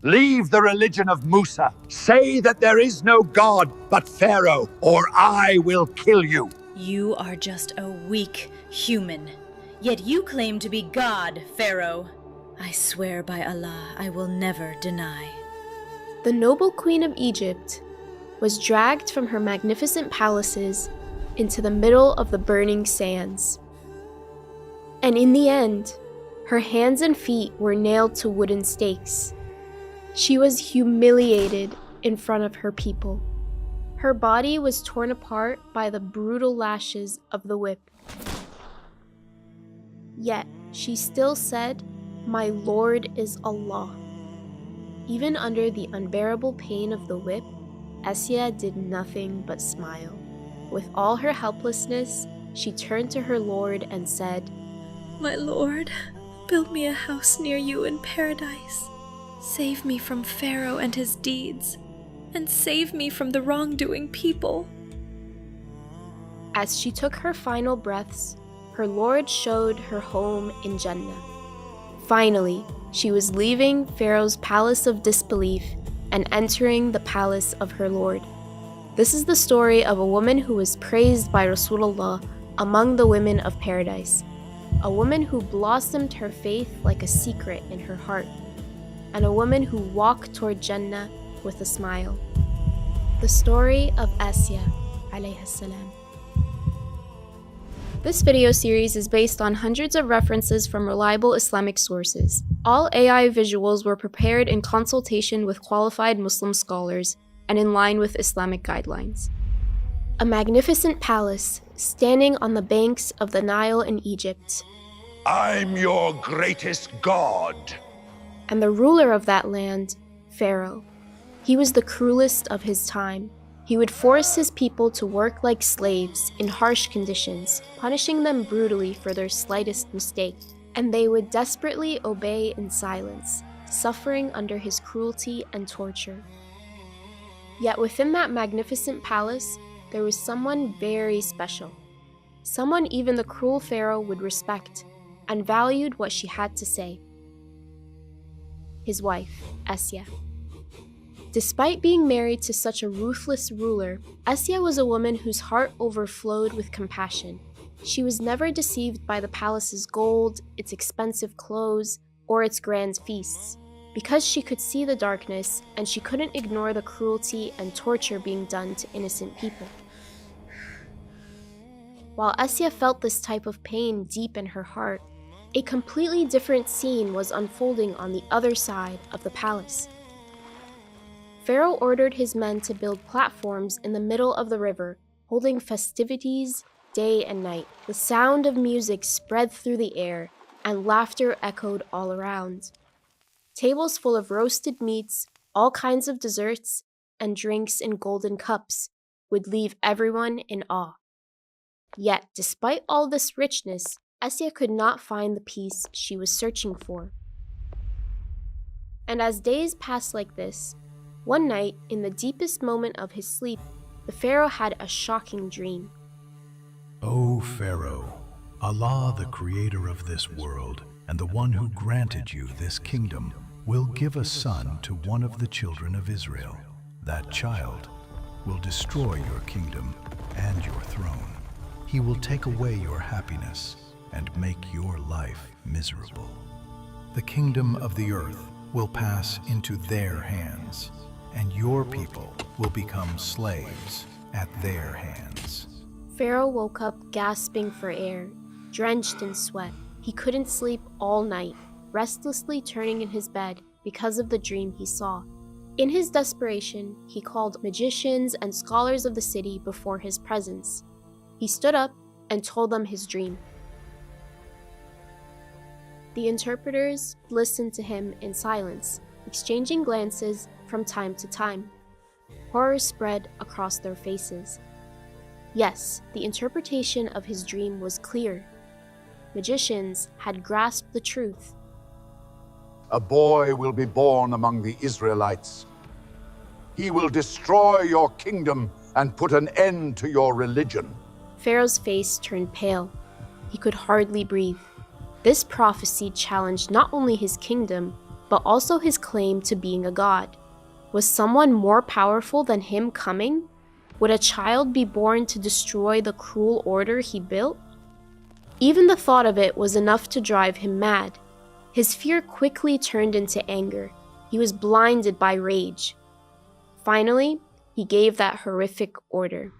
Leave the religion of Musa. Say that there is no God but Pharaoh, or I will kill you. You are just a weak human. Yet you claim to be God, Pharaoh. I swear by Allah, I will never deny. The noble queen of Egypt was dragged from her magnificent palaces into the middle of the burning sands. And in the end, her hands and feet were nailed to wooden stakes. She was humiliated in front of her people. Her body was torn apart by the brutal lashes of the whip. Yet she still said, "My Lord is Allah." Even under the unbearable pain of the whip, Asiya did nothing but smile. With all her helplessness, she turned to her Lord and said, "My Lord, build me a house near you in paradise. Save me from Pharaoh and his deeds, and save me from the wrongdoing people." As she took her final breaths, her Lord showed her home in Jannah. Finally, she was leaving Pharaoh's palace of disbelief and entering the palace of her Lord. This is the story of a woman who was praised by Rasulullah among the women of paradise, a woman who blossomed her faith like a secret in her heart, and a woman who walked toward Jannah with a smile. The story of Asiya alayha salam. This video series is based on hundreds of references from reliable Islamic sources. All AI visuals were prepared in consultation with qualified Muslim scholars and in line with Islamic guidelines. A magnificent palace standing on the banks of the Nile in Egypt. I'm your greatest god. And the ruler of that land, Pharaoh. He was the cruelest of his time. He would force his people to work like slaves in harsh conditions, punishing them brutally for their slightest mistake. And they would desperately obey in silence, suffering under his cruelty and torture. Yet within that magnificent palace, there was someone very special. Someone even the cruel Pharaoh would respect and valued what she had to say. His wife, Asiya. Despite being married to such a ruthless ruler, Asiya was a woman whose heart overflowed with compassion. She was never deceived by the palace's gold, its expensive clothes, or its grand feasts, because she could see the darkness and she couldn't ignore the cruelty and torture being done to innocent people. While Asiya felt this type of pain deep in her heart, a completely different scene was unfolding on the other side of the palace. Pharaoh ordered his men to build platforms in the middle of the river, holding festivities day and night. The sound of music spread through the air, and laughter echoed all around. Tables full of roasted meats, all kinds of desserts, and drinks in golden cups would leave everyone in awe. Yet, despite all this richness, Asiya could not find the peace she was searching for. And as days passed like this, one night, in the deepest moment of his sleep, the Pharaoh had a shocking dream. O Pharaoh, Allah, the creator of this world, and the one who granted you this kingdom, will give a son to one of the children of Israel. That child will destroy your kingdom and your throne. He will take away your happiness and make your life miserable. The kingdom of the earth will pass into their hands, and your people will become slaves at their hands. Pharaoh woke up gasping for air, drenched in sweat. He couldn't sleep all night, restlessly turning in his bed because of the dream he saw. In his desperation, he called magicians and scholars of the city before his presence. He stood up and told them his dream. The interpreters listened to him in silence, exchanging glances from time to time. Horror spread across their faces. Yes, the interpretation of his dream was clear. Magicians had grasped the truth. A boy will be born among the Israelites. He will destroy your kingdom and put an end to your religion. Pharaoh's face turned pale. He could hardly breathe. This prophecy challenged not only his kingdom, but also his claim to being a god. Was someone more powerful than him coming? Would a child be born to destroy the cruel order he built? Even the thought of it was enough to drive him mad. His fear quickly turned into anger. He was blinded by rage. Finally, he gave that horrific order.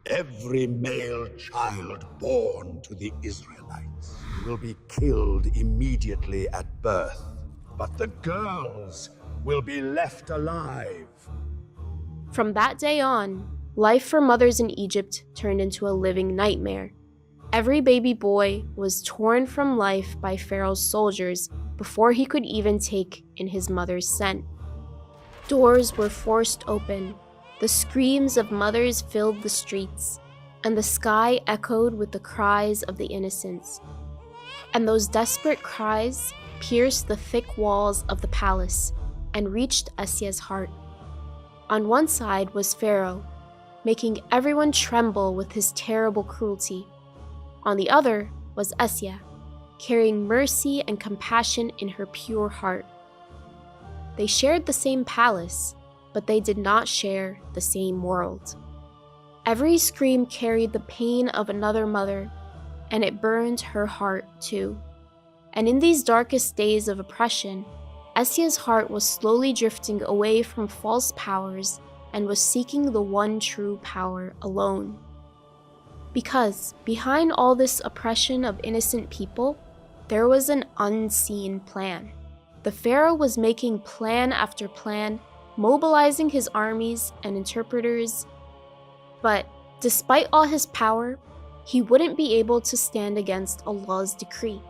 Every male child born to the Israelites will be killed immediately at birth, but the girls will be left alive. From that day on, life for mothers in Egypt turned into a living nightmare. Every baby boy was torn from life by Pharaoh's soldiers before he could even take in his mother's scent. Doors were forced open, the screams of mothers filled the streets, and the sky echoed with the cries of the innocents. And those desperate cries pierced the thick walls of the palace and reached Asiya's heart. On one side was Pharaoh, making everyone tremble with his terrible cruelty. On the other was Asiya, carrying mercy and compassion in her pure heart. They shared the same palace, but they did not share the same world. Every scream carried the pain of another mother, and it burned her heart too. And in these darkest days of oppression, Asiya's heart was slowly drifting away from false powers and was seeking the one true power alone. Because behind all this oppression of innocent people, there was an unseen plan. The Pharaoh was making plan after plan, mobilizing his armies and interpreters. But despite all his power, he wouldn't be able to stand against Allah's decree.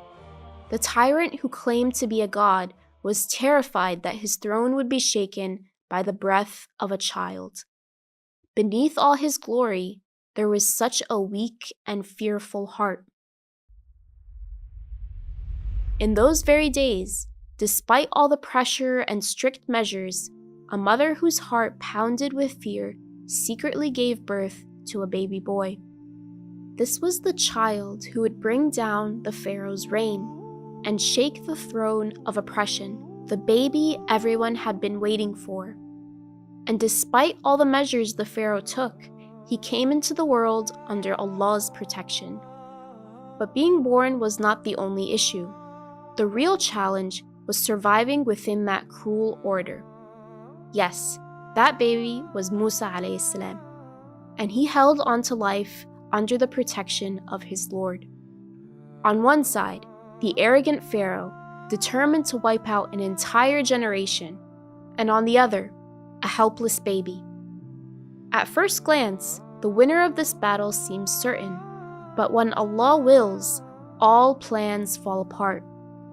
The tyrant who claimed to be a god was terrified that his throne would be shaken by the breath of a child. Beneath all his glory, there was such a weak and fearful heart. In those very days, despite all the pressure and strict measures, a mother whose heart pounded with fear secretly gave birth to a baby boy. This was the child who would bring down the Pharaoh's reign and shake the throne of oppression, the baby everyone had been waiting for. And despite all the measures the Pharaoh took, he came into the world under Allah's protection. But being born was not the only issue. The real challenge was surviving within that cruel order. Yes, that baby was Musa alayhi salam, and he held on to life under the protection of his Lord. On one side, the arrogant Pharaoh, determined to wipe out an entire generation, and on the other, a helpless baby. At first glance, the winner of this battle seems certain, but when Allah wills, all plans fall apart,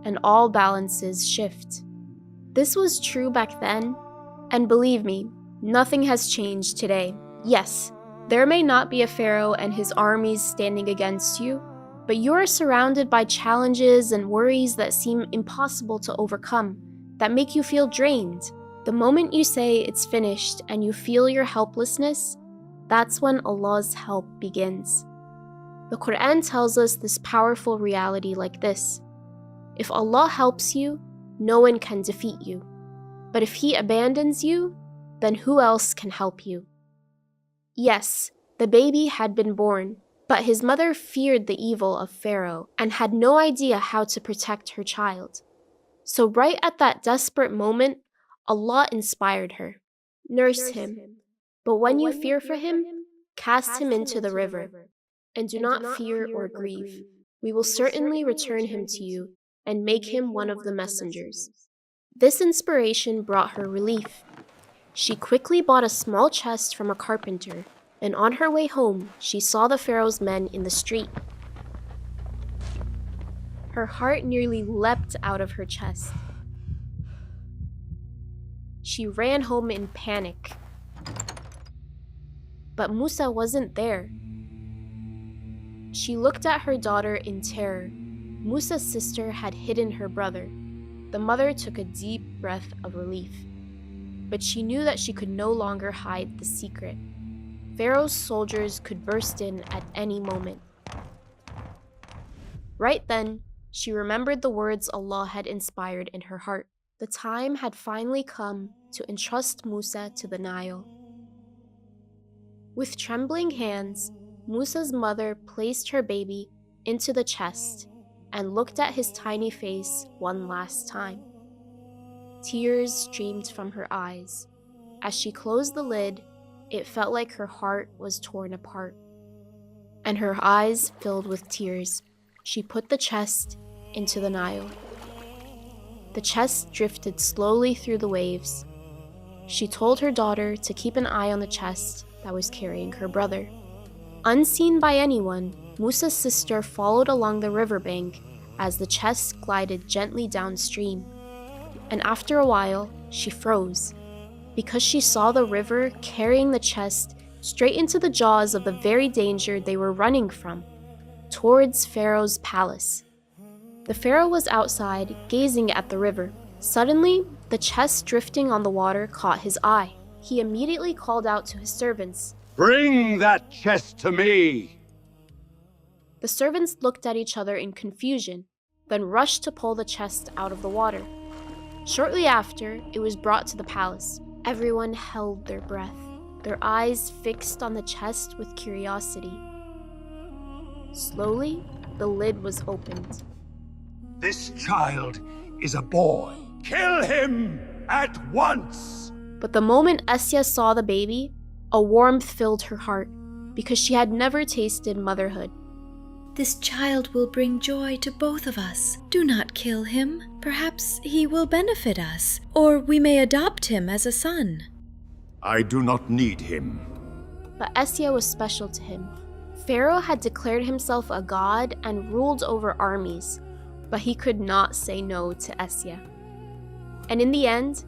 and all balances shift. This was true back then, and believe me, nothing has changed today. Yes, there may not be a Pharaoh and his armies standing against you, but you are surrounded by challenges and worries that seem impossible to overcome, that make you feel drained. The moment you say it's finished and you feel your helplessness, that's when Allah's help begins. The Qur'an tells us this powerful reality like this: if Allah helps you, no one can defeat you. But if He abandons you, then who else can help you? Yes, the baby had been born, but his mother feared the evil of Pharaoh and had no idea how to protect her child. So right at that desperate moment, Allah inspired her. Nurse him, but when you fear for him, cast him into the river. And do not fear or grieve. We will certainly return him to you and make him one of the messengers. This inspiration brought her relief. She quickly bought a small chest from a carpenter, and on her way home, she saw the Pharaoh's men in the street. Her heart nearly leapt out of her chest. She ran home in panic. But Musa wasn't there. She looked at her daughter in terror. Musa's sister had hidden her brother. The mother took a deep breath of relief. But she knew that she could no longer hide the secret. Pharaoh's soldiers could burst in at any moment. Right then, she remembered the words Allah had inspired in her heart. The time had finally come to entrust Musa to the Nile. With trembling hands, Musa's mother placed her baby into the chest and looked at his tiny face one last time. Tears streamed from her eyes. As she closed the lid, it felt like her heart was torn apart. And her eyes filled with tears, she put the chest into the Nile. The chest drifted slowly through the waves. She told her daughter to keep an eye on the chest that was carrying her brother. Unseen by anyone, Musa's sister followed along the riverbank as the chest glided gently downstream. And after a while, she froze, because she saw the river carrying the chest straight into the jaws of the very danger they were running from, towards Pharaoh's palace. The Pharaoh was outside, gazing at the river. Suddenly, the chest drifting on the water caught his eye. He immediately called out to his servants, "Bring that chest to me!" The servants looked at each other in confusion, then rushed to pull the chest out of the water. Shortly after, it was brought to the palace. Everyone held their breath, their eyes fixed on the chest with curiosity. Slowly, the lid was opened. This child is a boy. Kill him at once! But the moment Asiya saw the baby, a warmth filled her heart, because she had never tasted motherhood. This child will bring joy to both of us. Do not kill him. Perhaps he will benefit us, or we may adopt him as a son. I do not need him. But Asiya was special to him. Pharaoh had declared himself a god and ruled over armies, but he could not say no to Asiya. And in the end,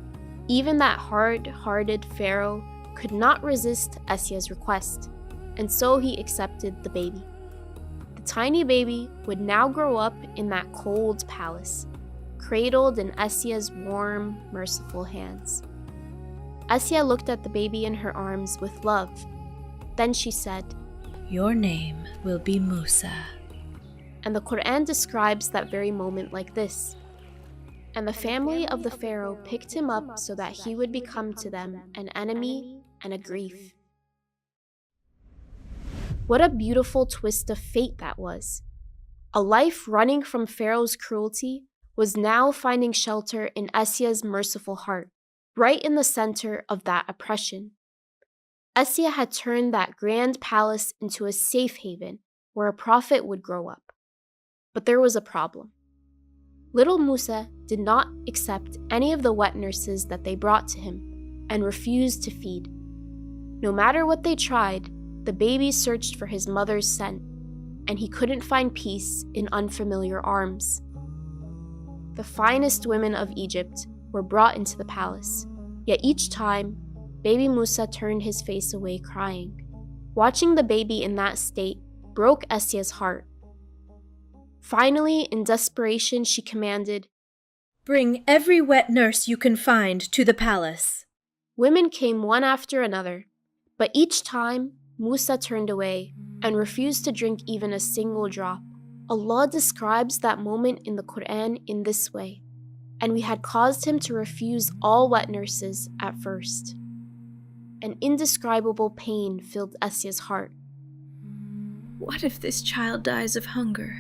even that hard-hearted Pharaoh could not resist Asiya's request, and so he accepted the baby. The tiny baby would now grow up in that cold palace, cradled in Asiya's warm, merciful hands. Asiya looked at the baby in her arms with love. Then she said, Your name will be Musa. And the Qur'an describes that very moment like this. And the family of the Pharaoh picked him up so that he would become to them an enemy and a grief. What a beautiful twist of fate that was. A life running from Pharaoh's cruelty was now finding shelter in Asiya's merciful heart, right in the center of that oppression. Asiya had turned that grand palace into a safe haven where a prophet would grow up. But there was a problem. Little Musa did not accept any of the wet nurses that they brought to him and refused to feed. No matter what they tried, the baby searched for his mother's scent, and he couldn't find peace in unfamiliar arms. The finest women of Egypt were brought into the palace, yet each time, baby Musa turned his face away crying. Watching the baby in that state broke Asiya's heart. Finally, in desperation, she commanded, Bring every wet nurse you can find to the palace. Women came one after another, but each time, Musa turned away and refused to drink even a single drop. Allah describes that moment in the Qur'an in this way, and we had caused him to refuse all wet nurses at first. An indescribable pain filled Asiya's heart. What if this child dies of hunger?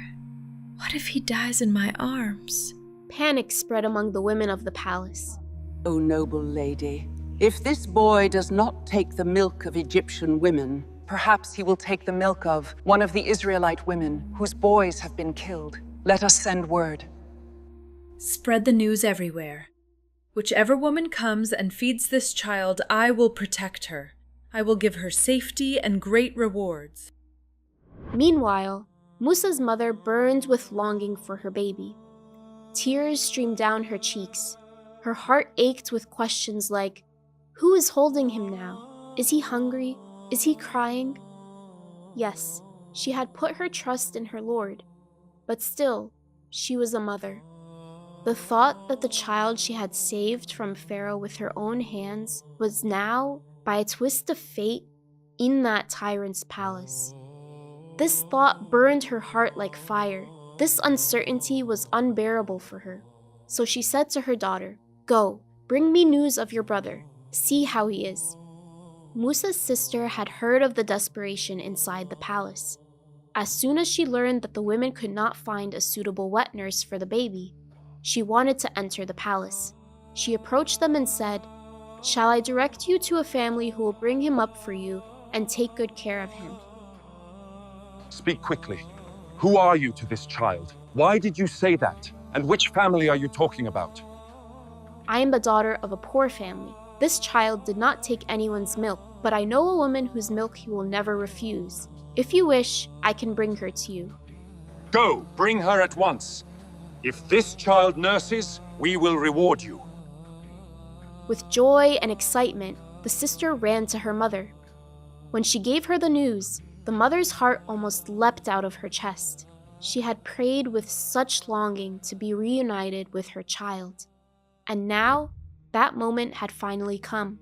What if he dies in my arms? Panic spread among the women of the palace. O noble lady, if this boy does not take the milk of Egyptian women, perhaps he will take the milk of one of the Israelite women whose boys have been killed. Let us send word. Spread the news everywhere. Whichever woman comes and feeds this child, I will protect her. I will give her safety and great rewards. Meanwhile, Musa's mother burned with longing for her baby. Tears streamed down her cheeks. Her heart ached with questions like, who is holding him now? Is he hungry? Is he crying? Yes, she had put her trust in her Lord, but still, she was a mother. The thought that the child she had saved from Pharaoh with her own hands was now, by a twist of fate, in that tyrant's palace. This thought burned her heart like fire. This uncertainty was unbearable for her. So she said to her daughter, Go, bring me news of your brother. See how he is." Musa's sister had heard of the desperation inside the palace. As soon as she learned that the women could not find a suitable wet nurse for the baby, she wanted to enter the palace. She approached them and said, "Shall I direct you to a family who will bring him up for you and take good care of him?" Speak quickly. Who are you to this child? Why did you say that? And which family are you talking about? "I am the daughter of a poor family. This child did not take anyone's milk, but I know a woman whose milk he will never refuse. If you wish, I can bring her to you." Go, bring her at once. If this child nurses, we will reward you. With joy and excitement, the sister ran to her mother. When she gave her the news, the mother's heart almost leapt out of her chest. She had prayed with such longing to be reunited with her child. And now, that moment had finally come.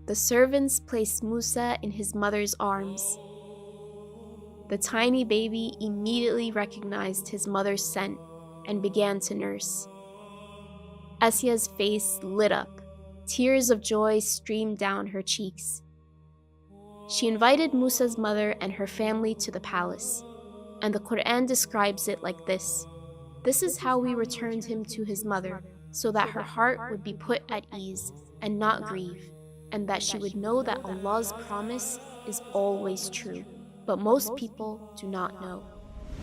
The servants placed Musa in his mother's arms. The tiny baby immediately recognized his mother's scent and began to nurse. Asiya's face lit up. Tears of joy streamed down her cheeks. She invited Musa's mother and her family to the palace, and the Qur'an describes it like this: "This is how we returned him to his mother, so that her heart would be put at ease and not grieve, and that she would know that Allah's promise is always true. But most people do not know."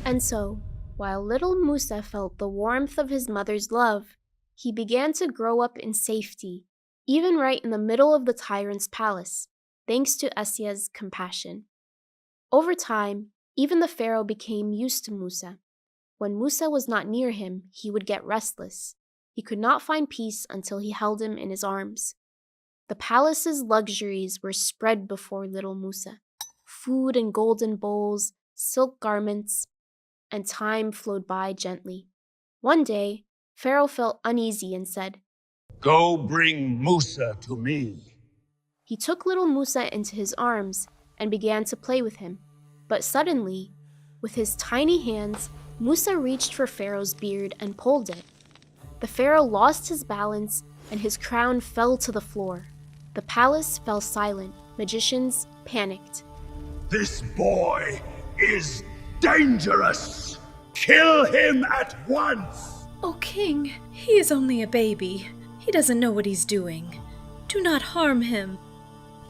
And so, while little Musa felt the warmth of his mother's love, he began to grow up in safety, even right in the middle of the tyrant's palace, thanks to Asiya's compassion. Over time, even the Pharaoh became used to Musa. When Musa was not near him, he would get restless. He could not find peace until he held him in his arms. The palace's luxuries were spread before little Musa: food in golden bowls, silk garments, and time flowed by gently. One day, Pharaoh felt uneasy and said, Go bring Musa to me. He took little Musa into his arms and began to play with him. But suddenly, with his tiny hands, Musa reached for Pharaoh's beard and pulled it. The Pharaoh lost his balance and his crown fell to the floor. The palace fell silent. Magicians panicked. This boy is dangerous. Kill him at once. "O King, he is only a baby. He doesn't know what he's doing. Do not harm him."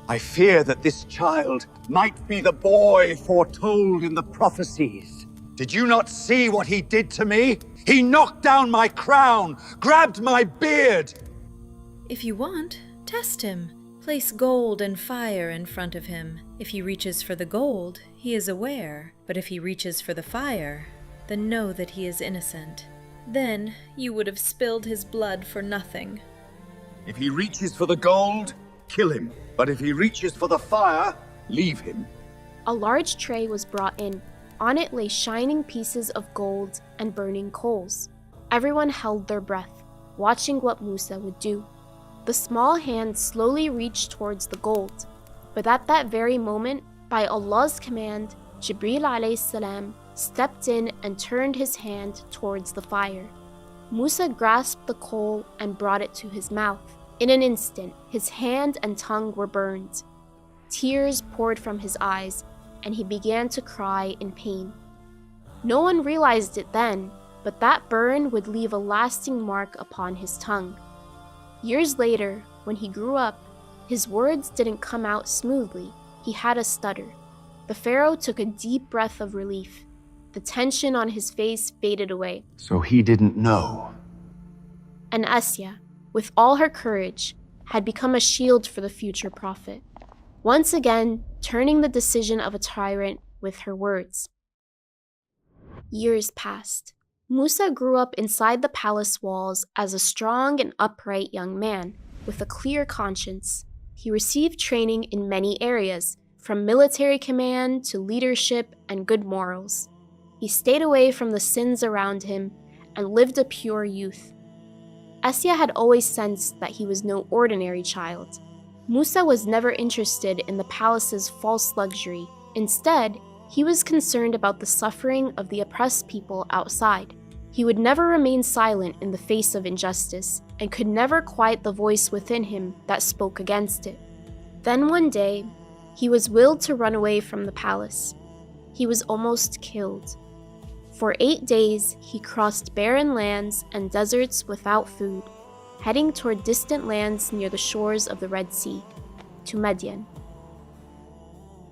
I fear that this child might be the boy foretold in the prophecies. Did you not see what he did to me? He knocked down my crown, grabbed my beard. If you want, test him. Place gold and fire in front of him. If he reaches for the gold, he is aware. But if he reaches for the fire, then know that he is innocent. Then you would have spilled his blood for nothing. If he reaches for the gold, kill him. But if he reaches for the fire, leave him. A large tray was brought in. On it lay shining pieces of gold and burning coals. Everyone held their breath, watching what Musa would do. The small hand slowly reached towards the gold. But at that very moment, by Allah's command, Jibreel alayhi salam stepped in and turned his hand towards the fire. Musa grasped the coal and brought it to his mouth. In an instant, his hand and tongue were burned. Tears poured from his eyes, and he began to cry in pain. No one realized it then, but that burn would leave a lasting mark upon his tongue. Years later, when he grew up, his words didn't come out smoothly. He had a stutter. The Pharaoh took a deep breath of relief. The tension on his face faded away. So he didn't know. And Asiya, with all her courage, had become a shield for the future prophet, once again turning the decision of a tyrant with her words. Years passed. Musa grew up inside the palace walls as a strong and upright young man with a clear conscience. He received training in many areas, from military command to leadership and good morals. He stayed away from the sins around him and lived a pure youth. Asiya had always sensed that he was no ordinary child. Musa was never interested in the palace's false luxury. Instead, he was concerned about the suffering of the oppressed people outside. He would never remain silent in the face of injustice and could never quiet the voice within him that spoke against it. Then one day, he was willed to run away from the palace. He was almost killed. For 8 days, he crossed barren lands and deserts without food, heading toward distant lands near the shores of the Red Sea, to Midian.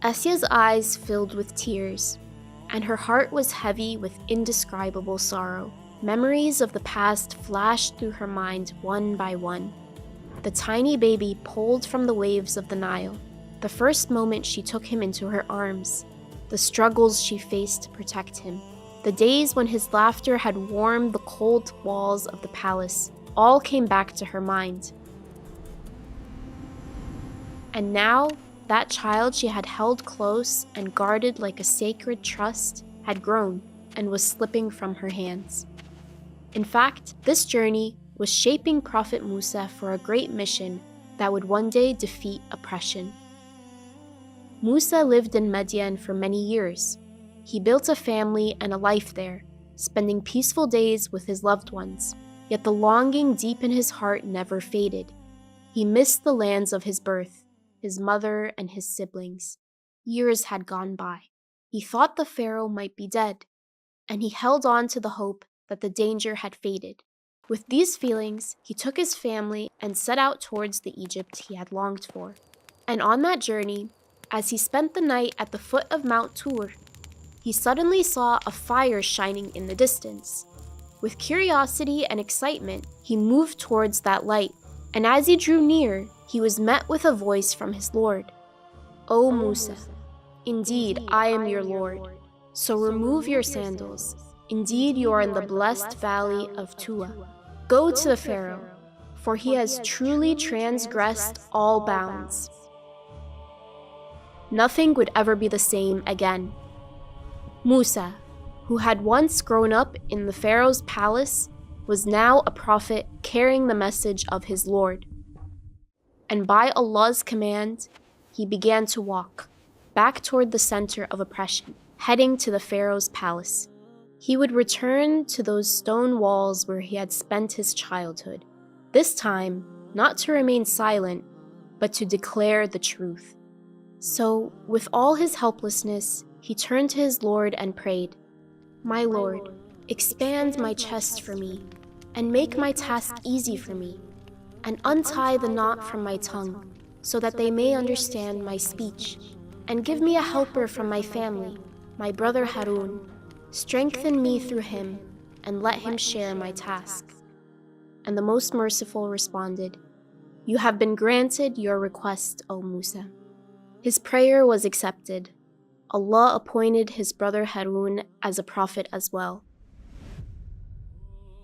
Asiya's eyes filled with tears, and her heart was heavy with indescribable sorrow. Memories of the past flashed through her mind one by one. The tiny baby pulled from the waves of the Nile, the first moment she took him into her arms, the struggles she faced to protect him, the days when his laughter had warmed the cold walls of the palace, all came back to her mind. And now, that child she had held close and guarded like a sacred trust had grown and was slipping from her hands. In fact, this journey was shaping Prophet Musa for a great mission that would one day defeat oppression. Musa lived in Midian for many years. He built a family and a life there, spending peaceful days with his loved ones. Yet the longing deep in his heart never faded. He missed the lands of his birth, his mother and his siblings. Years had gone by. He thought the Pharaoh might be dead, and he held on to the hope that the danger had faded. With these feelings, he took his family and set out towards the Egypt he had longed for. And on that journey, as he spent the night at the foot of Mount Tur, he suddenly saw a fire shining in the distance. With curiosity and excitement, he moved towards that light, and as he drew near, he was met with a voice from his Lord. "O Musa, indeed I am your Lord, so remove your sandals. Indeed you are in the blessed valley of Tua. Go to the Pharaoh, for he has truly transgressed all bounds." Nothing would ever be the same again. Musa, who had once grown up in the Pharaoh's palace, was now a prophet carrying the message of his Lord. And by Allah's command, he began to walk back toward the center of oppression, heading to the Pharaoh's palace. He would return to those stone walls where he had spent his childhood, this time not to remain silent, but to declare the truth. So, with all his helplessness, he turned to his Lord and prayed, "My Lord, expand my chest for me, and make my task easy for me, and untie the knot from my tongue, so that they may understand my speech, and give me a helper from my family, my brother Harun. Strengthen me through him, and let him share my task." And the Most Merciful responded, "You have been granted your request, O Musa." His prayer was accepted. Allah appointed his brother Harun as a prophet as well.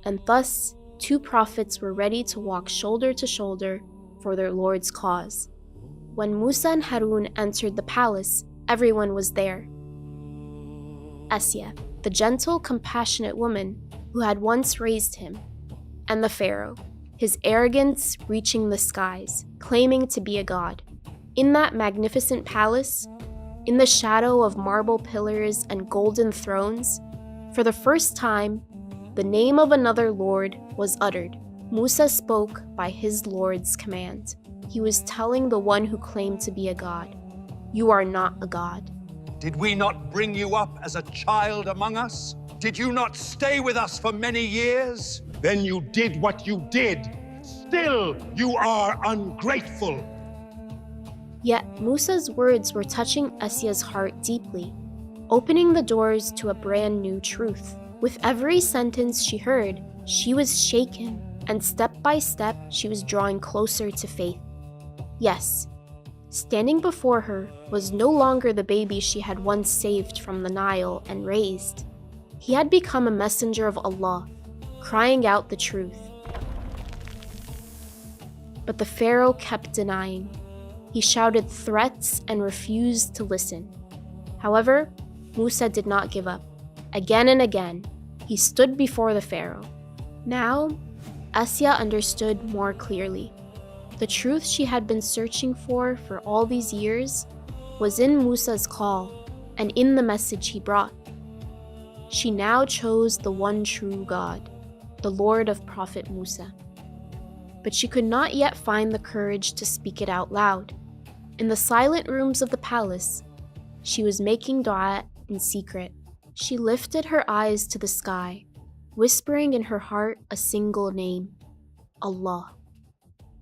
And thus, 2 prophets were ready to walk shoulder to shoulder for their Lord's cause. When Musa and Harun entered the palace, everyone was there. Asiya, the gentle, compassionate woman who had once raised him, and the Pharaoh, his arrogance reaching the skies, claiming to be a god. In that magnificent palace, in the shadow of marble pillars and golden thrones, for the first time, the name of another Lord was uttered. Musa spoke by his Lord's command. He was telling the one who claimed to be a god, "You are not a god." Did we not bring you up as a child among us? Did you not stay with us for many years? Then you did what you did. Still, you are ungrateful. Yet Musa's words were touching Asiya's heart deeply, opening the doors to a brand new truth. With every sentence she heard, she was shaken, and step by step she was drawing closer to faith. Yes, standing before her was no longer the baby she had once saved from the Nile and raised. He had become a messenger of Allah, crying out the truth. But the Pharaoh kept denying. He shouted threats and refused to listen. However, Musa did not give up. Again and again, he stood before the Pharaoh. Now, Asiya understood more clearly. The truth she had been searching for all these years was in Musa's call and in the message he brought. She now chose the one true God, the Lord of Prophet Musa. But she could not yet find the courage to speak it out loud. In the silent rooms of the palace, she was making dua in secret. She lifted her eyes to the sky, whispering in her heart a single name, Allah.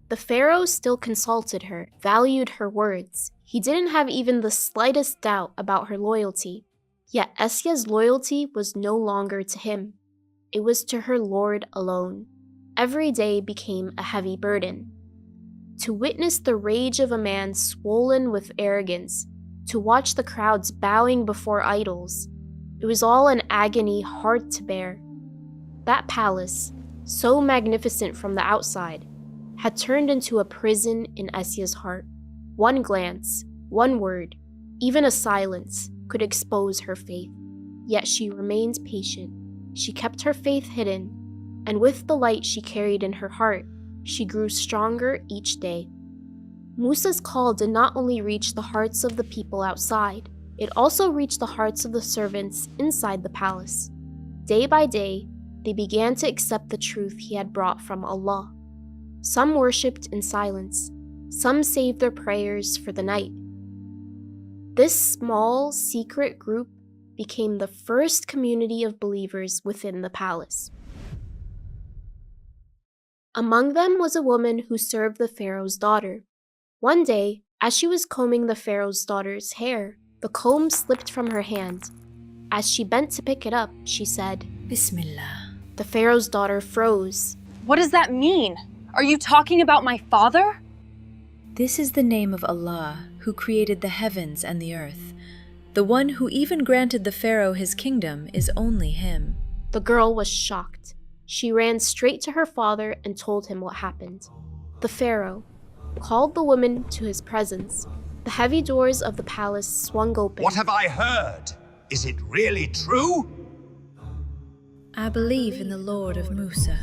The Pharaoh still consulted her, valued her words. He didn't have even the slightest doubt about her loyalty. Yet Asiya's loyalty was no longer to him. It was to her Lord alone. Every day became a heavy burden. To witness the rage of a man swollen with arrogance, to watch the crowds bowing before idols, it was all an agony hard to bear. That palace, so magnificent from the outside, had turned into a prison in Asiya's heart. One glance, one word, even a silence could expose her faith. Yet she remained patient. She kept her faith hidden, and with the light she carried in her heart, she grew stronger each day. Musa's call did not only reach the hearts of the people outside, it also reached the hearts of the servants inside the palace. Day by day, they began to accept the truth he had brought from Allah. Some worshipped in silence, some saved their prayers for the night. This small, secret group became the first community of believers within the palace. Among them was a woman who served the Pharaoh's daughter. One day, as she was combing the Pharaoh's daughter's hair, the comb slipped from her hand. As she bent to pick it up, she said, Bismillah. The Pharaoh's daughter froze. What does that mean? Are you talking about my father? This is the name of Allah, who created the heavens and the earth. The one who even granted the Pharaoh his kingdom is only him. The girl was shocked. She ran straight to her father and told him what happened. The Pharaoh called the woman to his presence. The heavy doors of the palace swung open. What have I heard? Is it really true? I believe in the Lord of Musa.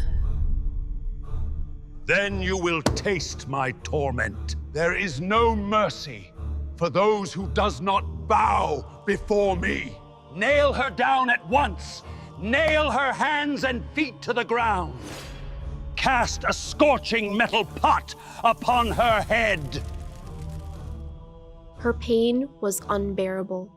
Then you will taste my torment. There is no mercy for those who does not bow before me. Nail her down at once. Nail her hands and feet to the ground. Cast a scorching metal pot upon her head. Her pain was unbearable,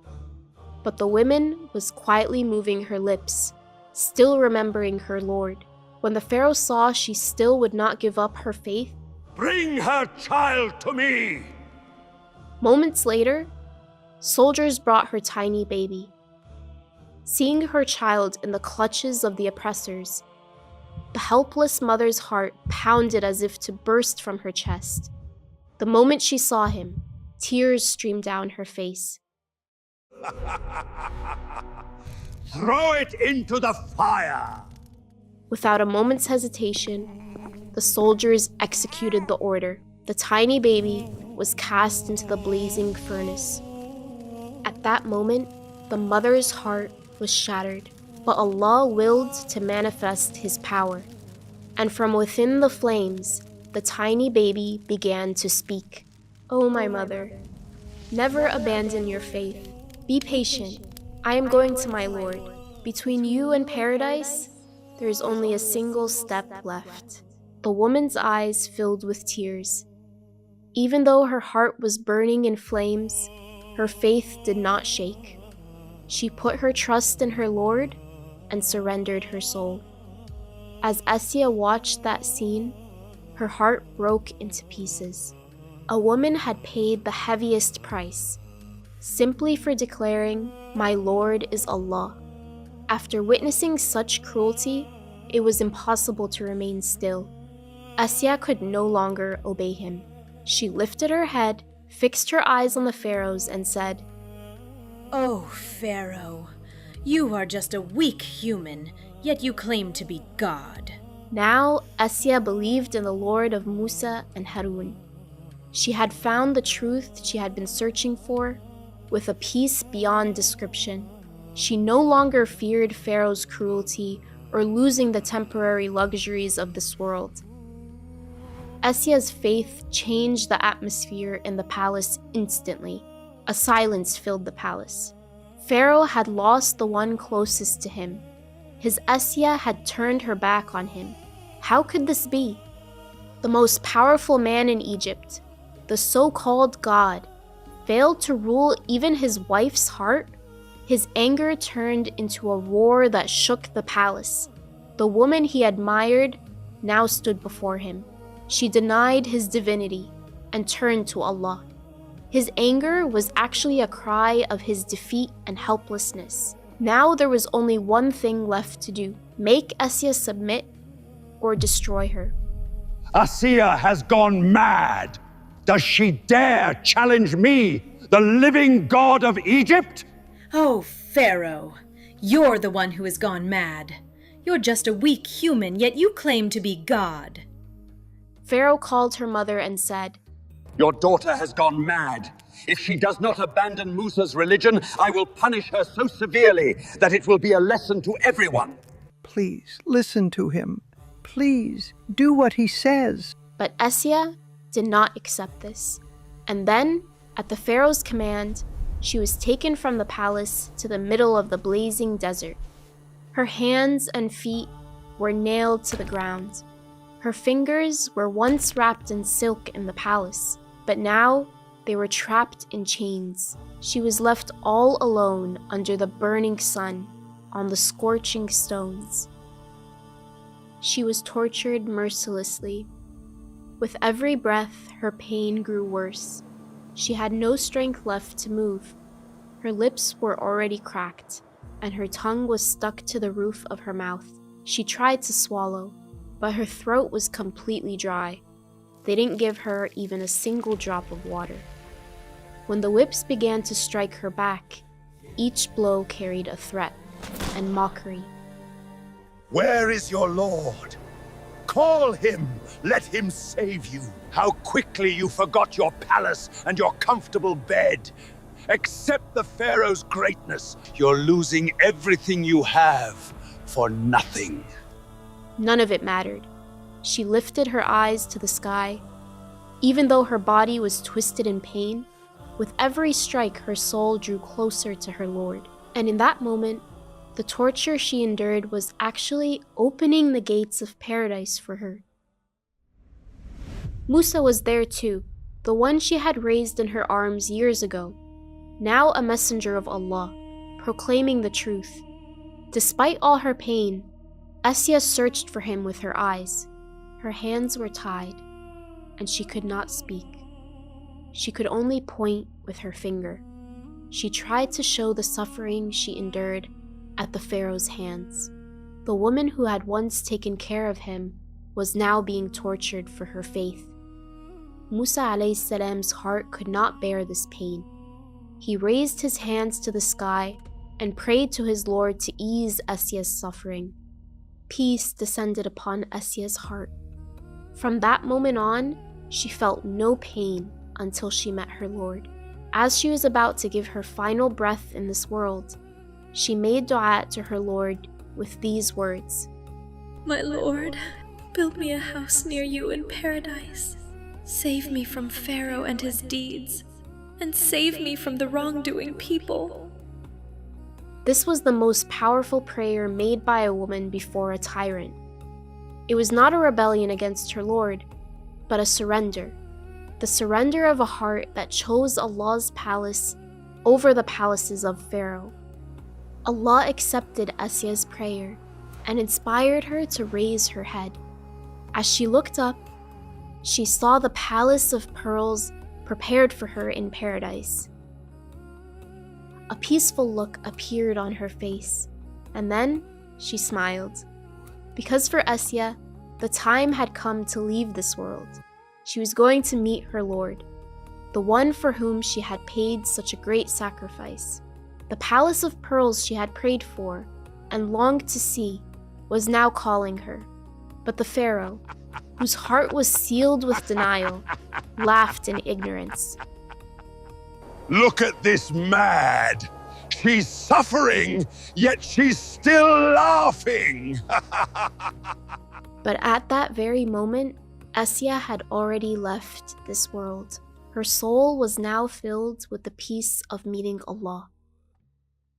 but the woman was quietly moving her lips, still remembering her Lord. When the Pharaoh saw she still would not give up her faith, Bring her child to me! Moments later, soldiers brought her tiny baby. Seeing her child in the clutches of the oppressors, the helpless mother's heart pounded as if to burst from her chest. The moment she saw him, tears streamed down her face. Throw it into the fire! Without a moment's hesitation, the soldiers executed the order. The tiny baby was cast into the blazing furnace. At that moment, the mother's heart was shattered, but Allah willed to manifest His power. And from within the flames, the tiny baby began to speak. "Oh, my mother, never abandon your faith. Be patient. I am going to my Lord. Between you and paradise, there is only a single step left." The woman's eyes filled with tears. Even though her heart was burning in flames, her faith did not shake. She put her trust in her Lord and surrendered her soul. As Asiya watched that scene, her heart broke into pieces. A woman had paid the heaviest price, simply for declaring, "My Lord is Allah." After witnessing such cruelty, it was impossible to remain still. Asiya could no longer obey him. She lifted her head, fixed her eyes on the Pharaoh's, and said, Oh, Pharaoh, you are just a weak human, yet you claim to be God. Now Asiya believed in the Lord of Musa and Harun. She had found the truth she had been searching for, with a peace beyond description. She no longer feared Pharaoh's cruelty or losing the temporary luxuries of this world. Asiya's faith changed the atmosphere in the palace instantly. A silence filled the palace. Pharaoh had lost the one closest to him. His Asiya had turned her back on him. How could this be? The most powerful man in Egypt, the so-called God, failed to rule even his wife's heart? His anger turned into a roar that shook the palace. The woman he admired now stood before him. She denied his divinity and turned to Allah. His anger was actually a cry of his defeat and helplessness. Now there was only one thing left to do: make Asiya submit or destroy her. Asiya has gone mad. Does she dare challenge me, the living God of Egypt? Oh, Pharaoh, you're the one who has gone mad. You're just a weak human, yet you claim to be God. Pharaoh called her mother and said, Your daughter has gone mad. If she does not abandon Musa's religion, I will punish her so severely that it will be a lesson to everyone. Please, listen to him. Please, do what he says. But Asiya did not accept this. And then, at the Pharaoh's command, she was taken from the palace to the middle of the blazing desert. Her hands and feet were nailed to the ground. Her fingers were once wrapped in silk in the palace, but now they were trapped in chains. She was left all alone under the burning sun, on the scorching stones. She was tortured mercilessly. With every breath, her pain grew worse. She had no strength left to move. Her lips were already cracked, and her tongue was stuck to the roof of her mouth. She tried to swallow, but her throat was completely dry. They didn't give her even a single drop of water. When the whips began to strike her back, each blow carried a threat and mockery. Where is your Lord? Call him. Let him save you. How quickly you forgot your palace and your comfortable bed. Accept the Pharaoh's greatness. You're losing everything you have for nothing. None of it mattered. She lifted her eyes to the sky. Even though her body was twisted in pain, with every strike her soul drew closer to her Lord. And in that moment, the torture she endured was actually opening the gates of paradise for her. Musa was there too, the one she had raised in her arms years ago, now a messenger of Allah, proclaiming the truth. Despite all her pain, Asiya searched for him with her eyes. Her hands were tied, and she could not speak. She could only point with her finger. She tried to show the suffering she endured at the Pharaoh's hands. The woman who had once taken care of him was now being tortured for her faith. Musa alayhi salam's heart could not bear this pain. He raised his hands to the sky and prayed to his Lord to ease Asiya's suffering. Peace descended upon Asiya's heart. From that moment on, she felt no pain until she met her Lord. As she was about to give her final breath in this world, she made dua to her Lord with these words: My Lord, build me a house near you in paradise. Save me from Pharaoh and his deeds, and save me from the wrongdoing people. This was the most powerful prayer made by a woman before a tyrant. It was not a rebellion against her Lord, but a surrender. The surrender of a heart that chose Allah's palace over the palaces of Pharaoh. Allah accepted Asiya's prayer and inspired her to raise her head. As she looked up, she saw the palace of pearls prepared for her in paradise. A peaceful look appeared on her face, and then she smiled. Because for Asiya, the time had come to leave this world. She was going to meet her Lord, the one for whom she had paid such a great sacrifice. The palace of pearls she had prayed for and longed to see was now calling her. But the Pharaoh, whose heart was sealed with denial, laughed in ignorance. Look at this mad. She's suffering, yet she's still laughing. But at that very moment, Asiya had already left this world. Her soul was now filled with the peace of meeting Allah.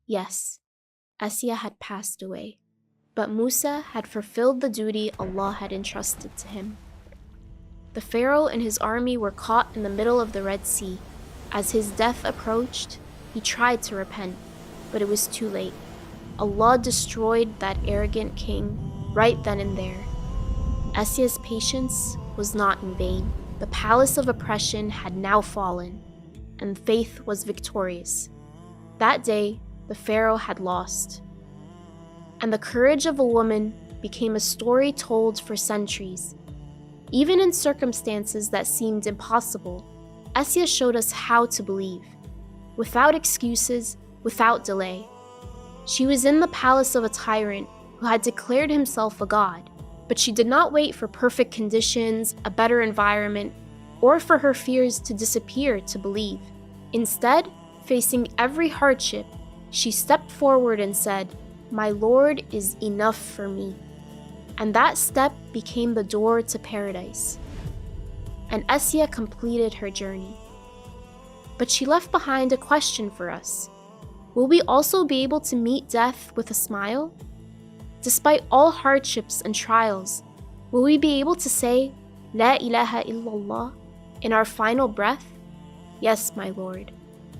Yes, Asiya had passed away, but Musa had fulfilled the duty Allah had entrusted to him. The Pharaoh and his army were caught in the middle of the Red Sea. As his death approached, he tried to repent, but it was too late. Allah destroyed that arrogant king right then and there. Asiya's patience was not in vain. The palace of oppression had now fallen, and faith was victorious. That day, the Pharaoh had lost, and the courage of a woman became a story told for centuries. Even in circumstances that seemed impossible, Asiya showed us how to believe, without excuses, without delay. She was in the palace of a tyrant who had declared himself a god, but she did not wait for perfect conditions, a better environment, or for her fears to disappear to believe. Instead, facing every hardship, she stepped forward and said, "My Lord is enough for me." And that step became the door to paradise. And Asiya completed her journey. But she left behind a question for us. Will we also be able to meet death with a smile? Despite all hardships and trials, will we be able to say, "La ilaha illallah," in our final breath? Yes, my Lord.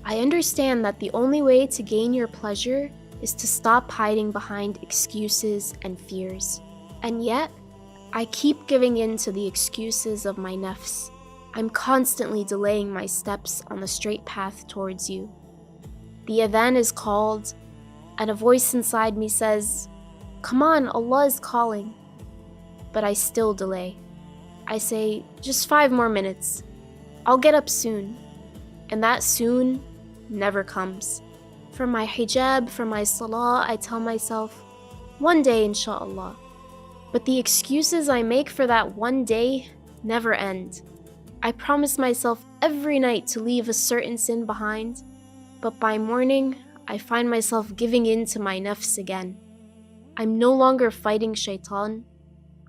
I understand that the only way to gain your pleasure is to stop hiding behind excuses and fears. And yet, I keep giving in to the excuses of my nafs. I'm constantly delaying my steps on the straight path towards you. The adhan is called, and a voice inside me says, "Come on, Allah is calling." But I still delay. I say, just 5 more minutes. I'll get up soon. And that soon never comes. For my hijab, for my salah, I tell myself, one day inshallah. But the excuses I make for that one day never end. I promise myself every night to leave a certain sin behind, but by morning, I find myself giving in to my nafs again. I'm no longer fighting shaitan,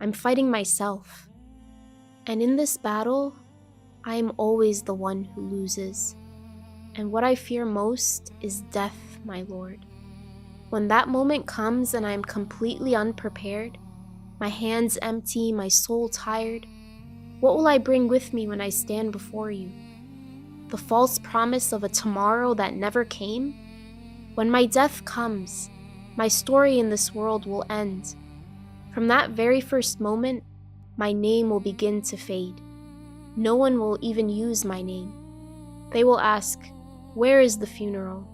I'm fighting myself. And in this battle, I am always the one who loses. And what I fear most is death, my Lord. When that moment comes and I am completely unprepared, my hands empty, my soul tired, what will I bring with me when I stand before you? The false promise of a tomorrow that never came? When my death comes, my story in this world will end. From that very first moment, my name will begin to fade. No one will even use my name. They will ask, "Where is the funeral?"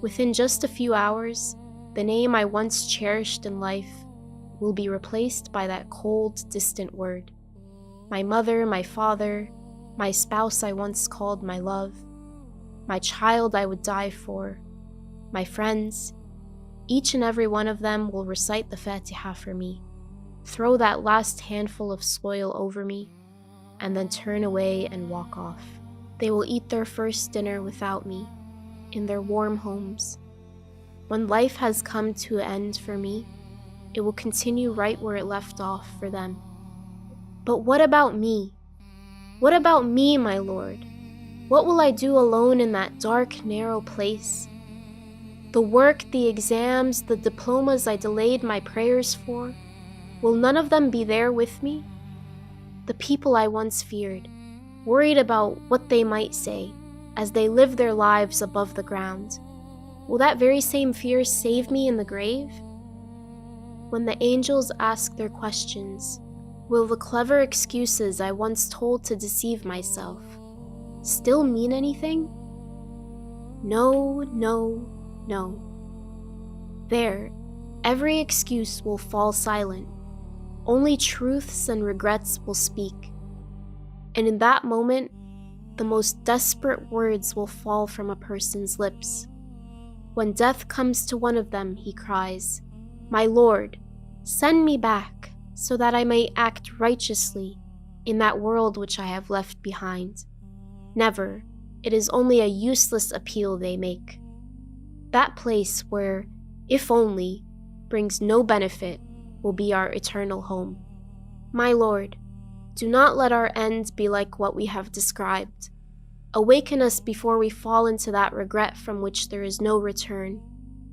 Within just a few hours, the name I once cherished in life will be replaced by that cold, distant word. My mother, my father, my spouse I once called my love, my child I would die for, my friends, each and every one of them will recite the Fatiha for me, throw that last handful of soil over me, and then turn away and walk off. They will eat their first dinner without me, in their warm homes. When life has come to an end for me, it will continue right where it left off for them. But what about me? What about me, my Lord? What will I do alone in that dark, narrow place? The work, the exams, the diplomas I delayed my prayers for, will none of them be there with me? The people I once feared, worried about what they might say as they live their lives above the ground, will that very same fear save me in the grave? When the angels ask their questions, will the clever excuses I once told to deceive myself still mean anything? No, no, no. There, every excuse will fall silent. Only truths and regrets will speak. And in that moment, the most desperate words will fall from a person's lips. When death comes to one of them, he cries, "My Lord, send me back so that I may act righteously in that world which I have left behind." Never. It is only a useless appeal they make. That place where, if only, brings no benefit will be our eternal home. My Lord, do not let our end be like what we have described. Awaken us before we fall into that regret from which there is no return.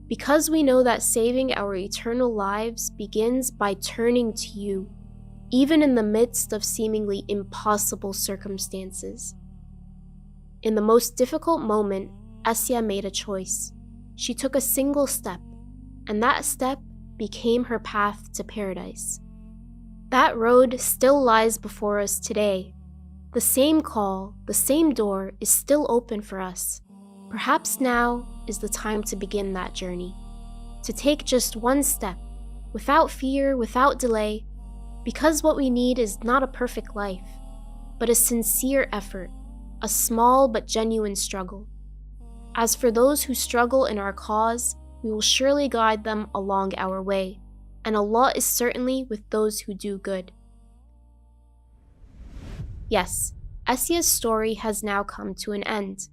Because we know that saving our eternal lives begins by turning to you, even in the midst of seemingly impossible circumstances. In the most difficult moment, Asiya made a choice. She took a single step, and that step became her path to paradise. That road still lies before us today. The same call, the same door is still open for us. Perhaps now is the time to begin that journey, to take just one step, without fear, without delay, because what we need is not a perfect life, but a sincere effort, a small but genuine struggle. As for those who struggle in our cause, we will surely guide them along our way, and Allah is certainly with those who do good. Yes, Asiya's story has now come to an end,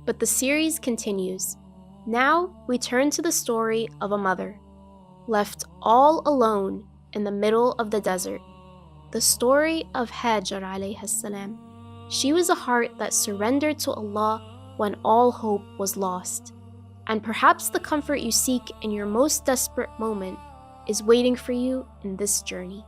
but the series continues. Now we turn to the story of a mother, left all alone in the middle of the desert. The story of Hajar alayhi salam. She was a heart that surrendered to Allah when all hope was lost. And perhaps the comfort you seek in your most desperate moment is waiting for you in this journey.